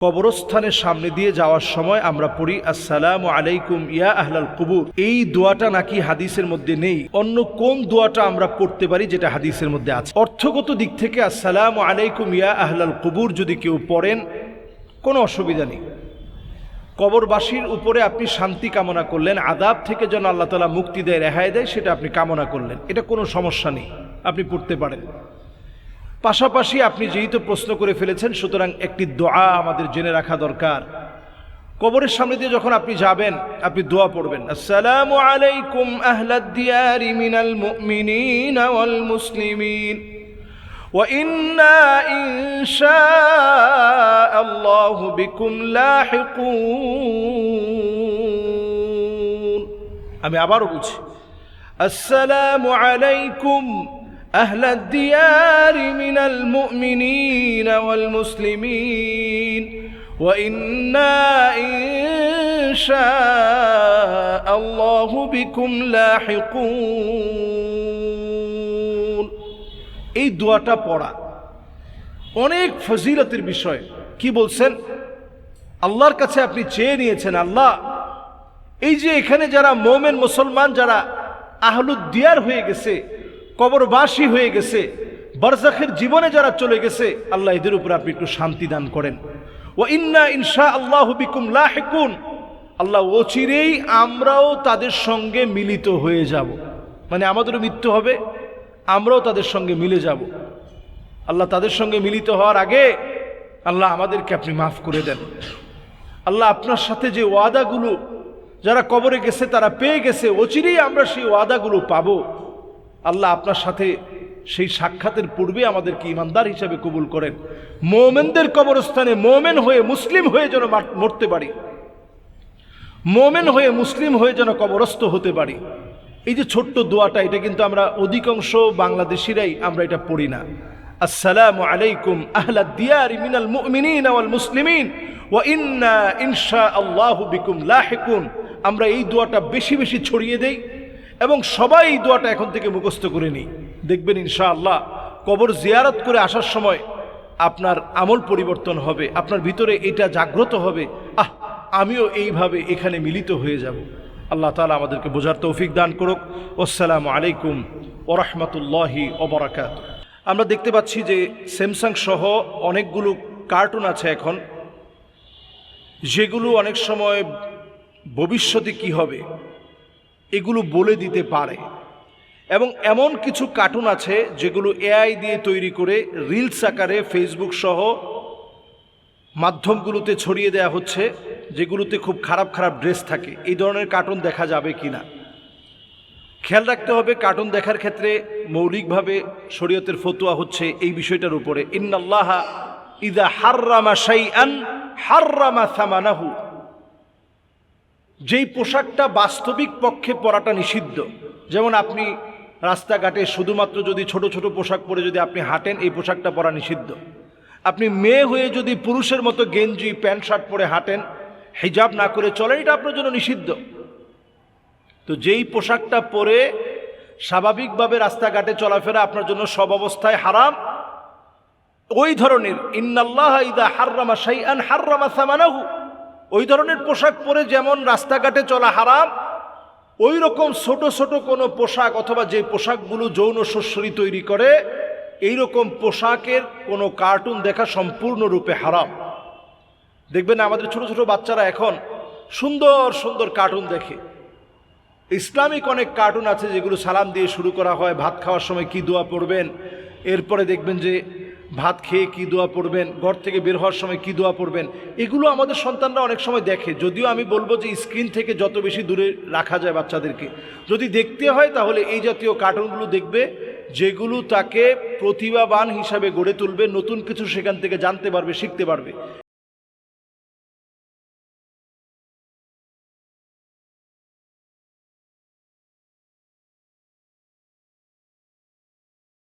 কবরস্থানের সামনে দিয়ে যাওয়ার সময় আমরা পড়ি আসসালামু আলাইকুম ইয়া আহলাল কুবুর। এই দোয়াটা নাকি হাদিসের মধ্যে নেই। অন্য কোন দোয়াটা আমরা পড়তে পারি যেটা হাদিসের মধ্যে আছে? অর্থগত দিক থেকে আসসালামু আলাইকুম ইয়া আহলাল কুবুর যদি কেউ পড়েন কোনো অসুবিধা নেই। কবরবাসীর উপরে আপনি শান্তি কামনা করলেন, আযাব থেকে যেন আল্লাহ তাআলা মুক্তি দেয়, রেহাই দেয়, সেটা আপনি কামনা করলেন, এটা কোনো সমস্যা নেই, আপনি পড়তে পারেন। পাশাপাশি আপনি যেহেতু প্রশ্ন করে ফেলেছেন, সুতরাং একটি দোয়া আমাদের জেনে রাখা দরকার। কবরের সামনে দিয়ে যখন আপনি যাবেন, আপনি দোয়া পড়বেন, আসসালামু আলাইকুম আহলাদ দিয়ারি মিনাল মুমিনিনা ওয়াল মুসলিমিন ওয়া ইন্না ইনশাআল্লাহু বিকুম লাহিকুন। আমি আবারও বলছি, আসসালামু আলাইকুম أهل الديار من المؤمنين والمسلمين وإنا إن شاء الله بكم لاحقون। এই দোয়াটা পড়া অনেক ফজিলতের বিষয়। কি বলছেন? আল্লাহর কাছে আপনি চেয়ে নিয়েছেন, আল্লাহ এই যে এখানে যারা মোমেন মুসলমান, যারা আহলুদ দিয়ার হয়ে গেছে, কবরবাসী হয়ে গেছে, বারজাখের জীবনে যারা চলে গেছে, আল্লাহ এদের উপর আপনি একটু শান্তি দান করেন। ওয়া ইন্না ইনশাআল্লাহু বিকুম লাহিকুন। আল্লাহ অচিরেই আমরাও তাদের সঙ্গে মিলিত হয়ে যাব, মানে আমাদেরও মৃত্যু হবে, আমরাও তাদের সঙ্গে মিলে যাব। আল্লাহ তাদের সঙ্গে মিলিত হওয়ার আগে আল্লাহ আমাদেরকে আপনি মাফ করে দেন। আল্লাহ আপনার সাথে যে ওয়াদাগুলো যারা কবরে গেছে তারা পেয়ে গেছে, অচিরেই আমরা সেই ওয়াদাগুলো পাবো। আল্লাহ আপনার সাথে সেই সাক্ষাতের পূর্বে আমাদেরকে ইমানদার হিসাবে কবুল করেন। মোমেনদের কবরস্থানে মোমেন হয়ে মুসলিম হয়ে যেন মরতে পারি, মোমেন হয়ে মুসলিম হয়ে যেন কবরস্থ হতে পারি। এই যে ছোট্ট দোয়াটা, এটা কিন্তু আমরা অধিকাংশ বাংলাদেশিরাই আমরা এটা পড়ি না। আসসালামু আলাইকুম আহলাদ দিয়ারি মিনাল মুমিনিনা ওয়াল মুসলিমিন ওয়া ইন্না ইনশাআল্লাহু বিকুম লাহিকুন। আমরা এই দোয়াটা বেশি বেশি ছড়িয়ে দেই এবং সবাই এই দোয়াটা এখন থেকে মুখস্থ করে নিই। দেখবেন ইনশাআল্লাহ কবর জিয়ারত করে আসার সময় আপনার আমল পরিবর্তন হবে, আপনার ভিতরে এটা জাগ্রত হবে, আমিও এইভাবে এখানে মিলিত হয়ে যাব। আল্লাহ তাআলা আমাদেরকে বোঝার তৌফিক দান করুক। আসসালামু আলাইকুম ওয়া রাহমাতুল্লাহি ওয়া বারাকাতুহু। আমরা দেখতে পাচ্ছি যে স্যামসাং সহ অনেকগুলো কার্টুন আছে এখন, যেগুলো অনেক সময় ভবিষ্যতে কি হবে এগুলো বলে দিতে পারে। এবং এমন কিছু কার্টুন আছে যেগুলো এআই দিয়ে তৈরি করে রিলস আকারে ফেসবুক সহ মাধ্যমগুলোতে ছড়িয়ে দেওয়া হচ্ছে, যেগুলোতে খুব খারাপ খারাপ ড্রেস থাকে। এই ধরনের কার্টুন দেখা যাবে কিনা খেয়াল রাখতে হবে। কার্টুন দেখার ক্ষেত্রে মৌলিকভাবে শরীয়তের ফতোয়া হচ্ছে এই বিষয়টার উপরে, ইন্নাল্লাহা ইযা হাররামা শাইআন হাররামা সামানাহু। যেই পোশাকটা বাস্তবিক পক্ষে পরাটা নিষিদ্ধ, যেমন আপনি রাস্তাঘাটে শুধুমাত্র যদি ছোট ছোট পোশাক পরে যদি আপনি হাঁটেন, এই পোশাকটা পরা নিষিদ্ধ। আপনি মেয়ে হয়ে যদি পুরুষের মতো গেঞ্জি প্যান্ট শার্ট পরে হাঁটেন, হিজাব না করে চলেন, এটা আপনার জন্য নিষিদ্ধ। তো যেই পোশাকটা পরে স্বাভাবিকভাবে রাস্তাঘাটে চলাফেরা আপনার জন্য সব অবস্থায় হারাম, ওই ধরনের ইন্নাল্লাহা ইযা হাররামা শাইআন হাররামা সামানাহু, ওই ধরনের পোশাক পরে যেমন রাস্তাঘাটে চলা হারাম, ওই রকম ছোট ছোট কোনো পোশাক অথবা যে পোশাকগুলো যৌন শস্যরি তৈরি করে, এই রকম পোশাকের কোনো কার্টুন দেখা সম্পূর্ণরূপে হারাম। দেখবেন আমাদের ছোট ছোট বাচ্চারা এখন সুন্দর সুন্দর কার্টুন দেখে। ইসলামিক অনেক কার্টুন আছে যেগুলো সালাম দিয়ে শুরু করা হয়, ভাত খাওয়ার সময় কি দোয়া পড়বেন, এরপরে দেখবেন যে ভাত খেয়ে কি দোয়া পড়বেন, ঘর থেকে বের হওয়ার সময় কি দোয়া পড়বেন। এগুলো আমাদের সন্তানরা অনেক সময় দেখে। যদিও আমি বলবো যে স্ক্রিন থেকে যত বেশি দূরে রাখা যায় বাচ্চাদেরকে, যদি দেখতে হয় তাহলে এই জাতীয় কার্টুনগুলো দেখবে, যেগুলো তাকে প্রতিভাবান হিসাবে গড়ে তুলবে, নতুন কিছু সেখান থেকে জানতে পারবে, শিখতে পারবে।